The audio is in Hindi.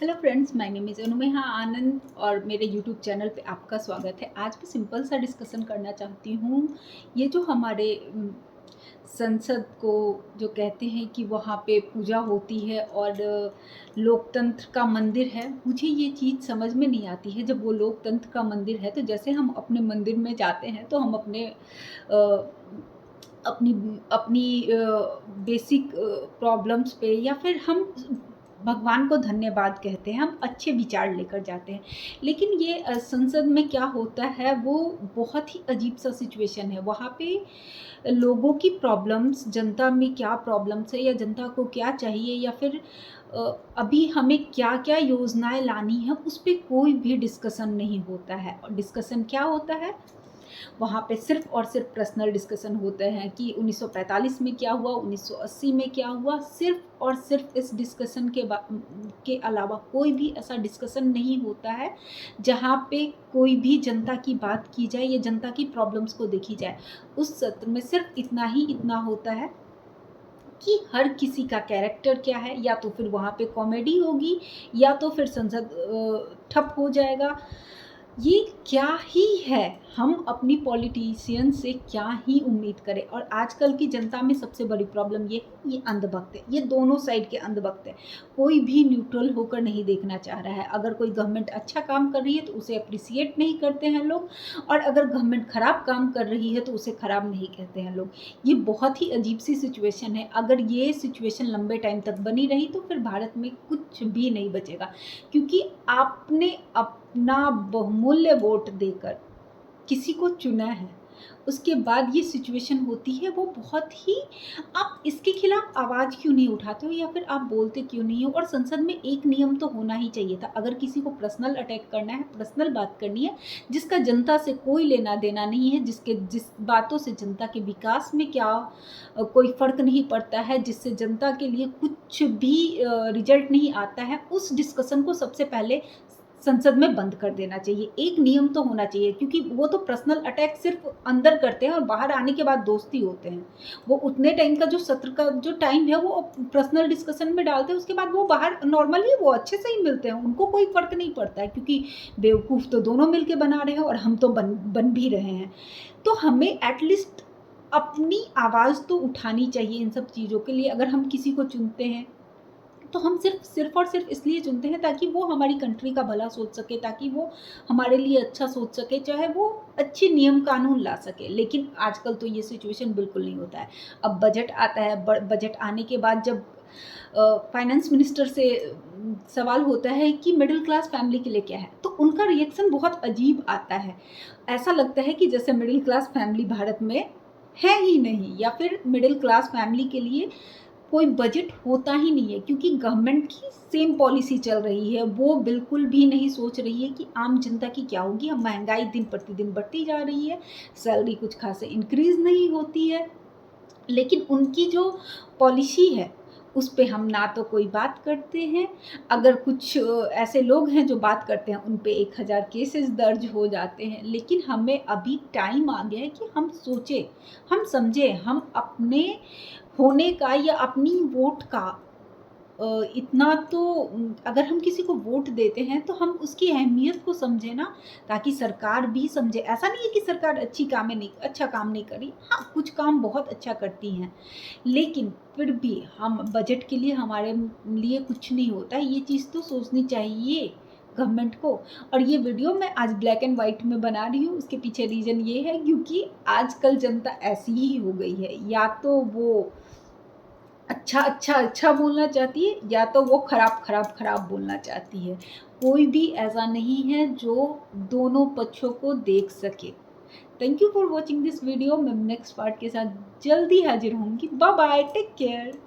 Hello friends, my name is Anumeha Anand और मेरे यूट्यूब चैनल पे आपका स्वागत है। आज मैं सिंपल सा डिस्कशन करना चाहती हूँ। ये जो हमारे संसद को जो कहते हैं कि वहाँ पे पूजा होती है और लोकतंत्र का मंदिर है, मुझे ये चीज़ समझ में नहीं आती है। जब वो लोकतंत्र का मंदिर है तो जैसे हम अपने मंदिर में जाते हैं तो हम अ, अपनी अपनी बेसिक प्रॉब्लम्स पे या फिर हम भगवान को धन्यवाद कहते हैं, हम अच्छे विचार लेकर जाते हैं। लेकिन ये संसद में क्या होता है, वो बहुत ही अजीब-सा सिचुएशन है। वहाँ पे लोगों की प्रॉब्लम्स, जनता में क्या प्रॉब्लम्स है या जनता को क्या चाहिए या फिर अभी हमें क्या-क्या योजनाएँ लानी है, उस पे कोई भी डिस्कशन नहीं होता है। और डिस्कशन क्या होता है, वहाँ पे सिर्फ़ और सिर्फ़ पर्सनल डिस्कशन होते हैं कि 1945 में क्या हुआ, 1980 में क्या हुआ, सिर्फ़ और सिर्फ़ इस डिस्कशन के अलावा कोई भी ऐसा डिस्कशन नहीं होता है, जहाँ पे कोई भी जनता की बात की जाए या जनता की प्रॉब्लम्स को देखी जाए। उस सत्र में सिर्फ़ इतना होता है कि हर किसी का कैरेक्टर क्या है, या तो फिर वहाँ पे कॉमेडी होगी या तो फिर संसद ठप हो जाएगा। ये क्या ही है, हम अपनी पॉलिटिशियन से क्या ही उम्मीद करें। और आजकल की जनता में सबसे बड़ी प्रॉब्लम ये अंधभक्त है, ये दोनों साइड के अंधभक्त है। कोई भी न्यूट्रल होकर नहीं देखना चाह रहा है। अगर कोई गवर्नमेंट अच्छा काम कर रही है तो उसे एप्रिसिएट नहीं करते हैं लोग, और अगर गवर्नमेंट खराब काम कर रही है तो उसे खराब नहीं कहते हैं लोग। ये बहुत ही अजीब सी सिचुएशन है। अगर ये सिचुएशन लंबे टाइम तक बनी रही तो फिर भारत में कुछ भी नहीं बचेगा, क्योंकि आपने अपना बहुमूल्य वोट देकर किसी को चुना है, उसके बाद ये सिचुएशन होती है, वो बहुत ही, आप इसके खिलाफ आवाज़ क्यों नहीं उठाते हो या फिर आप बोलते क्यों नहीं हो? और संसद में एक नियम तो होना ही चाहिए था। अगर किसी को पर्सनल अटैक करना है, पर्सनल बात करनी है, जिसका जनता से कोई लेना-देना नहीं है, जिस बातों से जनता के विकास में कोई फ़र्क नहीं पड़ता है, जिससे जनता के लिए कुछ भी रिज़ल्ट नहीं आता है, उस डिस्कशन को सबसे पहले संसद में बंद कर देना चाहिए। एक नियम तो होना चाहिए, क्योंकि वो तो पर्सनल अटैक सिर्फ़ अंदर करते हैं और बाहर आने के बाद दोस्ती होते हैं। वो उतने टाइम का जो सत्र का जो टाइम है वो पर्सनल डिस्कशन में डालते हैं, उसके बाद वो बाहर नॉर्मली वो अच्छे से ही मिलते हैं, उनको कोई फ़र्क नहीं पड़ता है, क्योंकि बेवकूफ़ तो दोनों मिलके बना रहे हैं और हम तो बन भी रहे हैं। तो हमें एट लीस्ट अपनी आवाज़ तो उठानी चाहिए इन सब चीज़ों के लिए। अगर हम किसी को चुनते हैं तो हम सिर्फ़ और सिर्फ़ इसलिए चुनते हैं ताकि वो हमारी कंट्री का भला सोच सके, ताकि वो हमारे लिए अच्छा सोच सके, चाहे वो अच्छे नियम कानून ला सके। लेकिन आजकल तो ये सिचुएशन बिल्कुल नहीं होता है। अब बजट आता है, बजट आने के बाद जब फाइनेंस मिनिस्टर से सवाल होता है कि मिडल क्लास फैमिली के लिए क्या है, तो उनका रिएक्शन बहुत अजीब आता है। ऐसा लगता है कि जैसे मिडल क्लास फैमिली भारत में है ही नहीं, या फिर मिडल क्लास फैमिली के लिए कोई बजट होता ही नहीं है, क्योंकि गवर्नमेंट की सेम पॉलिसी चल रही है। वो बिल्कुल भी नहीं सोच रही है कि आम जनता की क्या होगी। अब महँगाई दिन प्रतिदिन बढ़ती जा रही है, सैलरी कुछ ख़ासा इंक्रीज़ नहीं होती है। लेकिन उनकी जो पॉलिसी है, उस पे हम ना तो कोई बात करते हैं। अगर कुछ ऐसे लोग हैं जो बात करते हैं, उन पे 1000 केसेस दर्ज हो जाते हैं। लेकिन हमें अभी टाइम आ गया है कि हम सोचें, हम समझें, हम अपने होने का या अपनी वोट का इतना तो अगर हम किसी को वोट देते हैं तो हम उसकी अहमियत को समझें ना, ताकि सरकार भी समझे। ऐसा नहीं है कि सरकार अच्छा काम नहीं करी, हाँ, कुछ काम बहुत अच्छा करती हैं। लेकिन फिर भी हम बजट के लिए हमारे लिए कुछ नहीं होता है, ये चीज़ तो सोचनी चाहिए गवर्नमेंट को। और ये वीडियो मैं आज ब्लैक एंड व्हाइट में बना रही हूँ, उसके पीछे रीज़न ये है क्योंकि आजकल जनता ऐसी ही हो गई है, या तो वो अच्छा बोलना चाहती है, या तो वो खराब बोलना चाहती है। कोई भी ऐसा नहीं है जो दोनों पक्षों को देख सके। Thank you for watching this video. मैं नेक्स्ट पार्ट के साथ जल्दी हाज़िर होंगी। Bye bye, take care.